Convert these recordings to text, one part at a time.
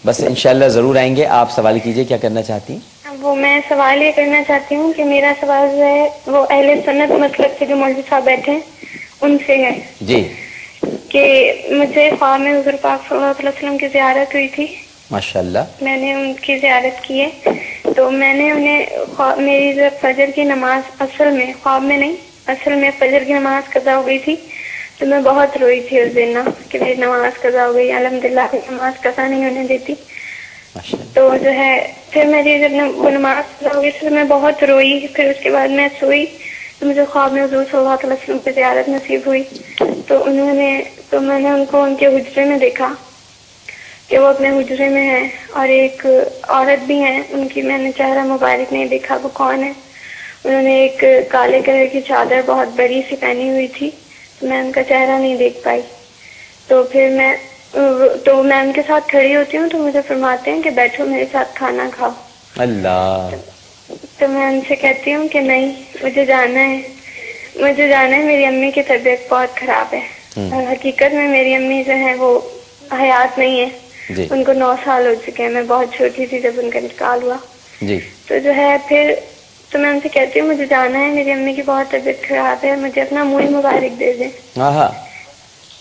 بس انشاءاللہ ضرور آئیں گے. آپ سوال کیجئے, کیا کرنا چاہتی ہیں؟ وہ میں سوال یہ کرنا چاہتی ہوں کہ میرا سوال جو ہے وہ اہل سنت مسلک سے جو مولوی صاحب بیٹھے ہیں ان سے ہے جی. کہ مجھے خواب میں حضور پاک صلی اللہ علیہ وسلم کی زیارت ہوئی تھی. ماشاءاللہ. میں نے ان کی زیارت کی ہے تو میں نے انہیں میری جو فجر کی نماز اصل میں خواب میں نہیں اصل میں فجر کی نماز قضا ہو گئی تھی تو میں بہت روئی تھی اس دن کہ میری نماز قضا ہو گئی. الحمدللہ نماز قضا نہیں ہونے دیتی. تو جو ہے پھر میری جب وہ نماز قضا ہو گئی تو میں بہت روئی. پھر اس کے بعد میں سوئی تو مجھے خواب میں حضور صلی اللہ علیہ وسلم کی زیارت نصیب ہوئی. تو میں نے ان کو ان کے حجرے میں دیکھا کہ وہ اپنے حجرے میں ہیں اور ایک عورت بھی ہیں. ان کی میں نے چہرہ مبارک نہیں دیکھا وہ کون ہے. انہوں نے ایک کالے کلر کی چادر بہت بڑی سی پہنی ہوئی تھی تو میں ان کا چہرہ نہیں دیکھ پائی. تو پھر میں ان کے ساتھ کھڑی ہوتی ہوں تو مجھے فرماتے ہیں کہ بیٹھو میرے ساتھ کھانا کھاؤ. اللہ. تو میں ان سے کہتی ہوں کہ نہیں مجھے جانا ہے میری امی کی طبیعت بہت خراب ہے. اور حقیقت میں میری امی جو ہے وہ حیات نہیں ہے. جی. ان کو 9 سال ہو چکے ہیں. میں بہت چھوٹی تھی جب ان کا انتقال ہوا. جی. تو جو ہے پھر تو میں ان سے کہتی ہوں مجھے جانا ہے, میری امی کی بہت طبیعت خراب ہے, مجھے اپنا منہ مبارک دے دیں.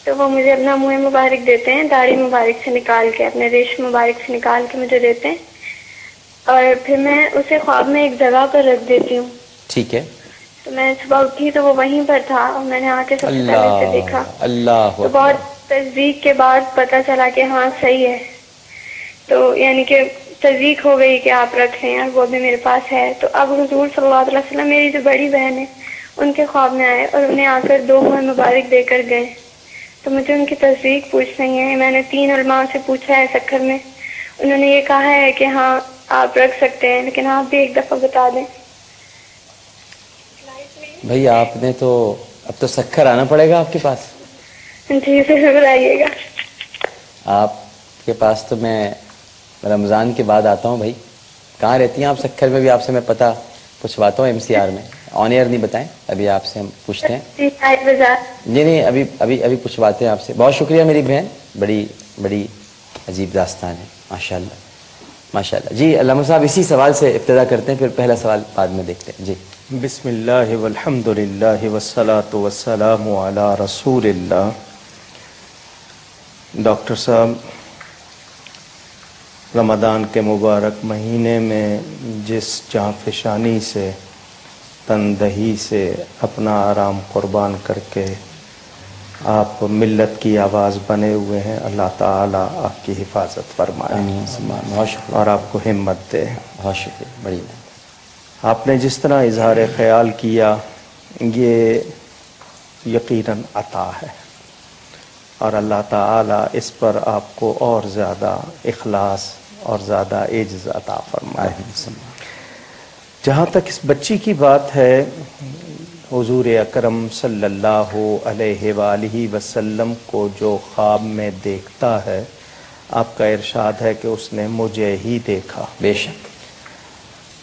تو وہ مجھے اپنا منہ مبارک دیتے ہیں, داڑھی مبارک سے نکال کے, اپنے ریش مبارک سے نکال کے مجھے دیتے ہیں. اور پھر میں اسے خواب میں ایک جگہ پر رکھ دیتی ہوں. ٹھیک ہے. تو میں صبح اٹھی تو وہ وہیں پر تھا اور میں نے آ کے سب سے پہلے اسے دیکھا. اللہ. تو بہت تصدیق کے بعد پتہ چلا کہ ہاں صحیح ہے. تو یعنی کہ تصدیق ہو گئی کہ آپ رکھ لیں اور وہ بھی میرے پاس ہے. تو اب حضور صلی اللہ علیہ وسلم میری جو بڑی بہن ہے ان کے خواب میں آئے اور انہیں آ کر 2 منہ مبارک دے کر گئے. تو مجھے ان کی تصدیق پوچھنی ہے. میں نے 3 علماء سے پوچھا ہے سکھر میں, انہوں نے یہ کہا ہے کہ ہاں آپ رکھ سکتے ہیں, لیکن آپ بھی ایک دفعہ بتا دیں. بھائی آپ نے تو اب تو سکھر آنا پڑے گا آپ کے پاس. جی ضرور آئیے گا. آپ کے پاس تو میں رمضان کے بعد آتا ہوں. بھائی کہاں رہتی ہیں آپ سکھر میں؟ بھی آپ سے میں پتہ پوچھواتا ہوں MCR میں. آن ایئر نہیں بتائیں, ابھی آپ سے ہم پوچھتے ہیں. جی نہیں ابھی پوچھواتے ہیں آپ سے. بہت شکریہ میری بہن, بڑی عجیب داستان ہے. ماشاءاللہ ماشاءاللہ. جی علامہ صاحب اسی سوال سے ابتدا کرتے ہیں, پھر پہلا سوال بعد میں دیکھتے ہیں. جی. بسم اللہ والحمد للہ والصلاة والسلام علی رسول اللہ. ڈاکٹر صاحب, رمضان کے مبارک مہینے میں جس جاں فشانی سے تندہی سے اپنا آرام قربان کر کے آپ ملت کی آواز بنے ہوئے ہیں, اللہ تعالیٰ آپ کی حفاظت فرمائے. بہت شکریہ. اور آپ کو ہمت دے. بہت شکریہ. بڑی آپ نے جس طرح اظہار خیال کیا یہ یقیناً عطا ہے, اور اللہ تعالیٰ اس پر آپ کو اور زیادہ اخلاص اور زیادہ عجز عطا فرمائے. جہاں تک اس بچی کی بات ہے, حضور اکرم صلی اللہ علیہ وآلہ وسلم کو جو خواب میں دیکھتا ہے, آپ کا ارشاد ہے کہ اس نے مجھے ہی دیکھا. بے شک,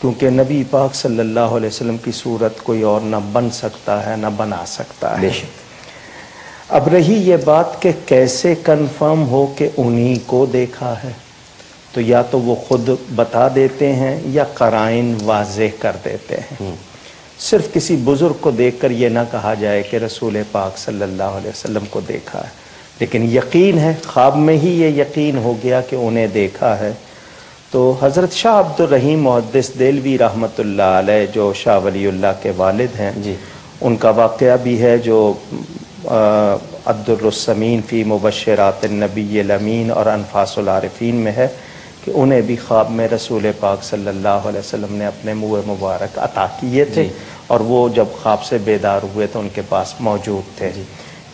کیونکہ نبی پاک صلی اللہ علیہ وسلم کی صورت کوئی اور نہ بن سکتا ہے نہ بنا سکتا ہے. بے شک. اب رہی یہ بات کہ کیسے کنفرم ہو کہ انہی کو دیکھا ہے, تو یا تو وہ خود بتا دیتے ہیں یا قرائن واضح کر دیتے ہیں. صرف کسی بزرگ کو دیکھ کر یہ نہ کہا جائے کہ رسول پاک صلی اللہ علیہ وسلم کو دیکھا ہے, لیکن یقین ہے, خواب میں ہی یہ یقین ہو گیا کہ انہیں دیکھا ہے. تو حضرت شاہ عبد الرحیم محدث دہلوی رحمۃ اللہ علیہ جو شاہ ولی اللہ کے والد ہیں, جی, ان کا واقعہ بھی ہے جو الدرالثمین فی مبشرات النبی الامین اور انفاس العارفین میں ہے, کہ انہیں بھی خواب میں رسول پاک صلی اللہ علیہ وسلم نے اپنے منہ مبارک عطا کیے تھے, اور وہ جب خواب سے بیدار ہوئے تو ان کے پاس موجود تھے.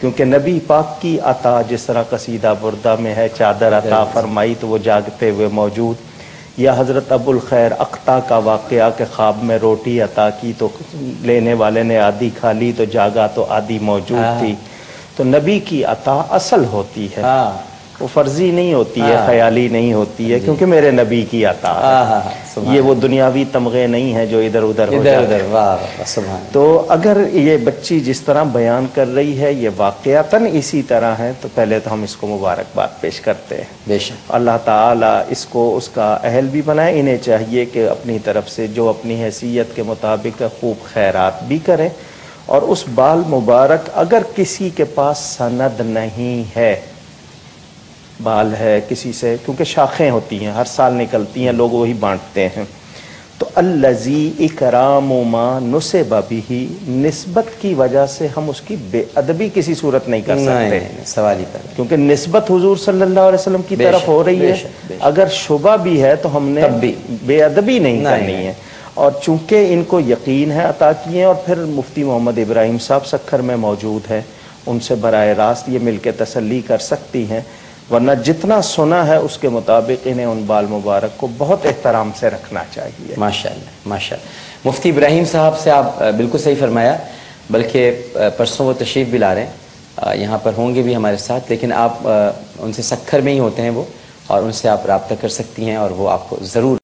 کیونکہ نبی پاک کی عطا جس طرح قصیدہ بردہ میں ہے, چادر عطا فرمائی تو وہ جاگتے ہوئے موجود, یا حضرت ابو الخیر اقطع کا واقعہ کہ خواب میں روٹی عطا کی تو لینے والے نے آدھی کھا لی تو جاگا تو آدھی موجود تھی. تو نبی کی عطا اصل ہوتی ہے, وہ فرضی نہیں ہوتی ہے، خیالی نہیں ہوتی ہے، کیونکہ میرے نبی کی عطا ہے، یہ وہ دنیاوی تمغے نہیں ہیں جو ادھر ادھر ہو جاتے ہیں۔ واہ سبحان۔ تو اگر یہ بچی جس طرح بیان کر رہی ہے یہ واقعتاً اسی طرح ہے تو پہلے تو ہم اس کو مبارکباد پیش کرتے ہیں، بے شک اللہ تعالیٰ اس کو اس کا اہل بھی بنائے۔ انہیں چاہیے کہ اپنی طرف سے جو اپنی حیثیت کے مطابق خوب خیرات بھی کریں، اور اس بال مبارک اگر کسی کے پاس سند نہیں ہے، بال ہے کسی سے، کیونکہ شاخیں ہوتی ہیں ہر سال نکلتی ہیں، لوگ وہی بانٹتے ہیں، تو الذی اکرام ما نسب بہ، نسبت کی وجہ سے ہم اس کی بے ادبی کسی صورت نہیں کر سکتے، سوال ہی پر، کیونکہ نسبت حضور صلی اللہ علیہ وسلم کی طرف ہو رہی ہے، اگر شبہ بھی ہے تو ہم نے بے ادبی نہیں کرنی ہے۔ اور چونکہ ان کو یقین ہے عطا کیے، اور پھر مفتی محمد ابراہیم صاحب سکھر میں موجود ہیں، ان سے براہ راست یہ مل کے تسلی کر سکتی ہیں، ورنہ جتنا سنا ہے اس کے مطابق انہیں ان بال مبارک کو بہت احترام سے رکھنا چاہیے۔ ماشاءاللہ ماشاءاللہ۔ مفتی ابراہیم صاحب سے آپ بالکل صحیح فرمایا، بلکہ پرسوں وہ تشریف بھی لا رہے ہیں، یہاں پر ہوں گے بھی ہمارے ساتھ، لیکن آپ ان سے سکھر میں ہی ہوتے ہیں وہ، اور ان سے آپ رابطہ کر سکتی ہیں اور وہ آپ کو ضرور